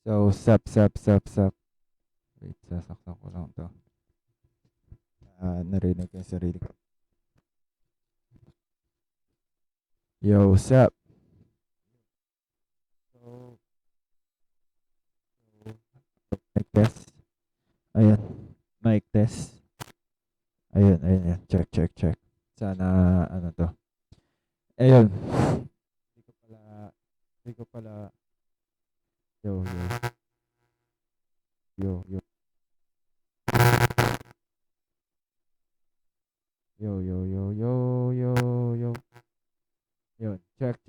So, sup. Wait, sasaktan ko lang to. Narinig ko yung sarili ko. Yo, sup? So, mic test. Ayan. Mic test. Ayun. Check. Sana, ano to. Ayun. Hindi ko pala. Yo. Yo. Yo. Yun. Check.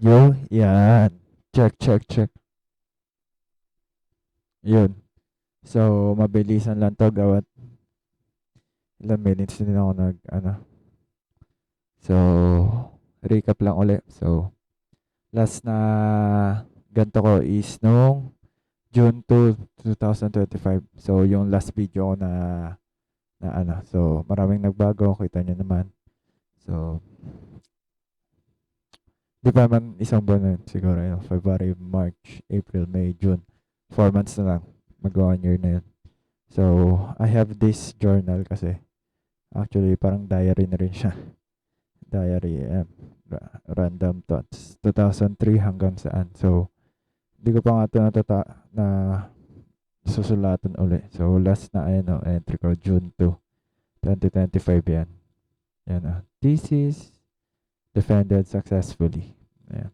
Yo. Yan. Check. Yun. So, mabilisan lang to gawat ilang minutes din ako So, recap lang uli. So, last na ganto ko is nung June 2, 2025. So, yung last video ko na. So, maraming nagbago. Kita nyo naman. So, di pa man isang buwan na yun. Siguro yun. February, March, April, May, June. 4 months na lang. Mag-1 year na yun. So, I have this journal kasi. Actually, parang diary na rin siya. Diary, random thoughts. 2003 hanggang saan. So, hindi ko pa nga ito na susulatan uli. So, last na entry ko, June 2, 2025 yan. Yan thesis, defended successfully. Ayan.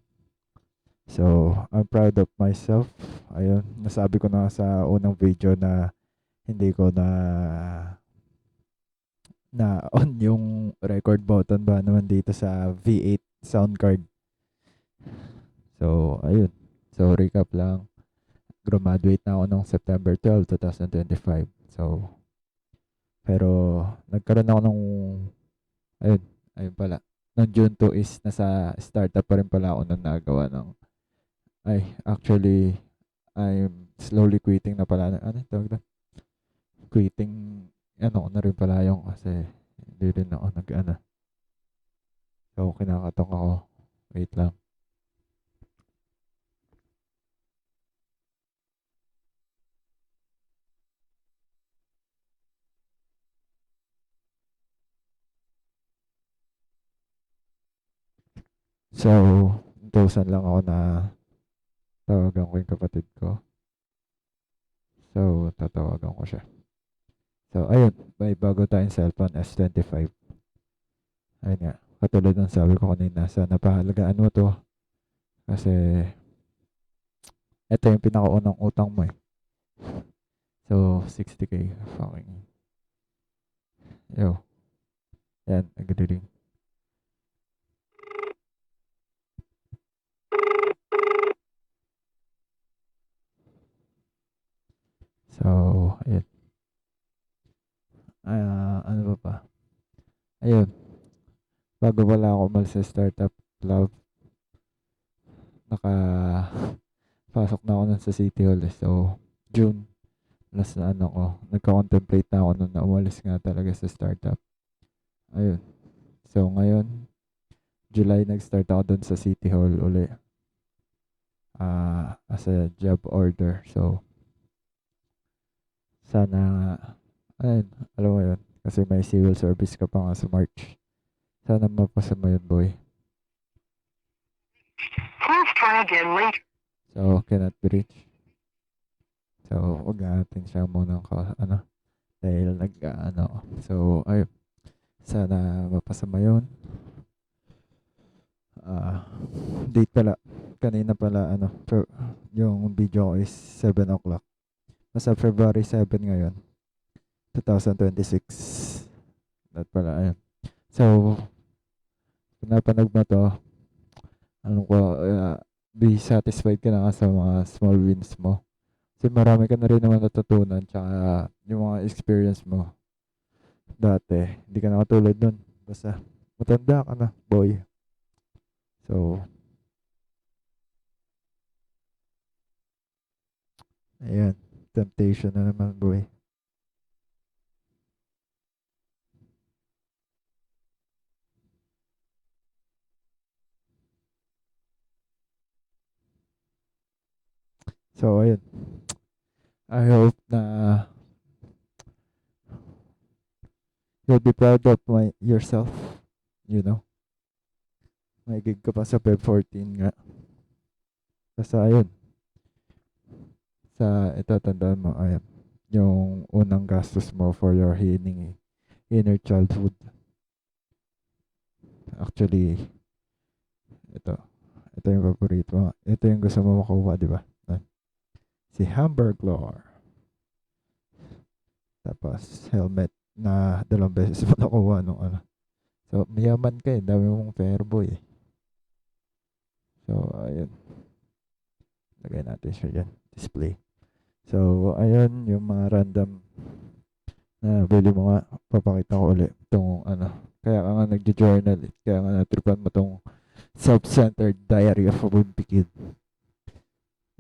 So, I'm proud of myself. Ayun, nasabi ko na sa unang video na hindi ko na on yung record button ba naman dito sa V8 sound card. So, ayun. So, recap lang. Graduate na ako noong September 12, 2025. So, pero nagkaroon ako nung, ayun pala. Noong June 2 is nasa startup pa rin pala ako nung nagawa actually, I'm slowly quitting na pala. Ano tawag na? Quitting, na rin pala yung kasi hindi rin ako So, kinakatok ako. Wait lang. So, dosan lang ako na tawagan ko yung kapatid ko. So, tatawagan ko siya. So, ayun. May bago tayong cellphone, S25. Ayun nga. Katulad ng sabi ko kanina, sana pahalagaan mo to. Kasi, ito yung pinakaunang utang mo eh. So, 60K. Fucking. Yo. Yan, nagdiring. So, ayun. Ano ba pa? Ayun. Bago pala ako umalis sa startup club, pasok na ako nun sa City Hall. So, June, last na ko, nagka-contemplate na ako nun na umalis nga talaga sa startup. Ayun. So, ngayon, July, nag-start ako dun sa City Hall uli. As a job order. So, sana, ayun, alam mo yun. Kasi may civil service ka pa nga sa March. Sana mapasa mo yun, boy. Please try again later. So, cannot be reached. So, wag natin siya muna dahil So, ayun. Sana mapasa mo yun. Date pala. Kanina pala, yung video ko is 7 o'clock. Nasa February 7 ngayon. 2026. That pala, ayun. So, kung napanood mo to, be satisfied ka na sa mga small wins mo. Kasi marami ka na rin naman natutunan tsaka yung mga experience mo dati, hindi ka na katulad nun. Basta matanda ka na, boy. So, ayan. Temptation na naman, boy. So, ayun. I hope na you'll be proud of yourself. You know, may gig ka pa sa Feb 14 nga. Basta ayun, sa ito tandaan mo, ayun, yung unang gastos mo for your healing inner childhood. Actually, ito, ito yung paborito mo. Ito yung gusto mo makuha, di ba? Si Hamburglar. Tapos, helmet na 2 beses mo nakuha nung ano. So, mayaman ka eh. Dami mong fairboy eh. So, ayun. Lagay natin siya dyan. Display. So, ayun yung mga random na bili mo nga. Papakita ko ulit itong ano. Kaya ka nga nagjo-journal eh. Kaya nga natripan mo itong self-centered diary of a wimpy kid.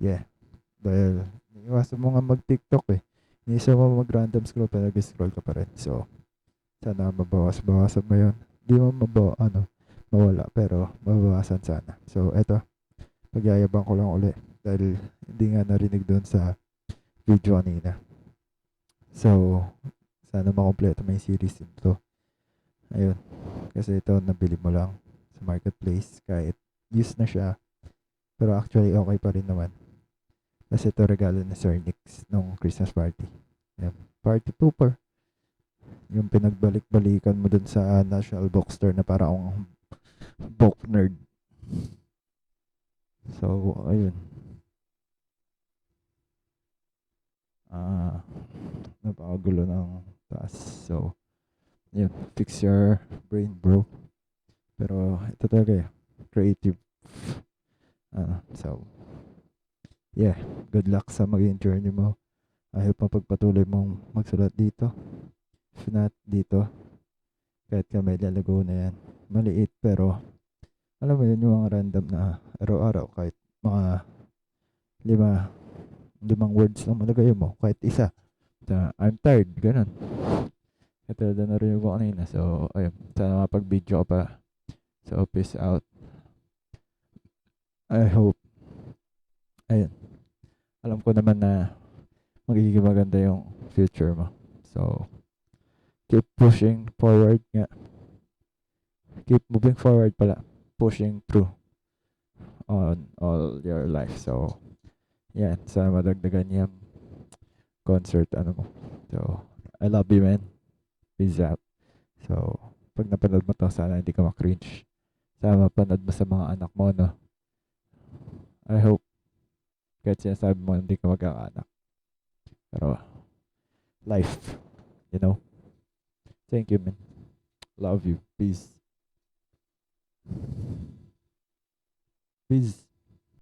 Yeah. Dahil, iwasan mo nga mag-TikTok eh. Iisa mo mag-random scroll pero nag-scroll ka pa rin. So, sana mabawas-bawasan mo yun. Di mo mawala pero mabawasan sana. So, eto, pagyayabang ko lang uli dahil hindi nga narinig doon sa video kanina. So, sana makompleto mo yung series nito. Ayun, kasi ito nabili mo lang sa marketplace kahit used na siya. Pero actually okay pa rin naman. Kasi ito regalo ni Sir Nix nung Christmas party. Yan. Party pooper. Yung pinagbalik-balikan mo dun sa National Bookstore na para akong book nerd. So, ayun. Ah, napakagulo ng taas. So, yun. Fix your brain, bro. Pero, ito talaga eh. Creative. So, yeah. Good luck sa maging journey mo. I hope mapagpatuloy mong magsulat dito. If not, dito. Kahit kami lalago na yan. Maliit pero alam mo yun yung mga random na araw-araw kahit mga lima, limang words lang malagay mo. Kahit isa. I'm tired. Ganun. Ito na narinig ko kanina. So, ayun. Sana mapag-video ka pa. So, peace out. I hope. Ayun. Alam ko naman na magiging maganda yung future mo. So, keep pushing forward nga. Keep moving forward pala. Pushing through on all your life. So, yan. Sana madagdagan yung concert ano mo. So, I love you, man. Peace out. So, pag napanood mo to, sana hindi ka ma-cringe. Sana mapanood mo sa mga anak mo, no? I hope kahit sinasabi mo hindi ka magkakaanak. Pero, life, you know? Thank you, man. Love you. Peace. Peace.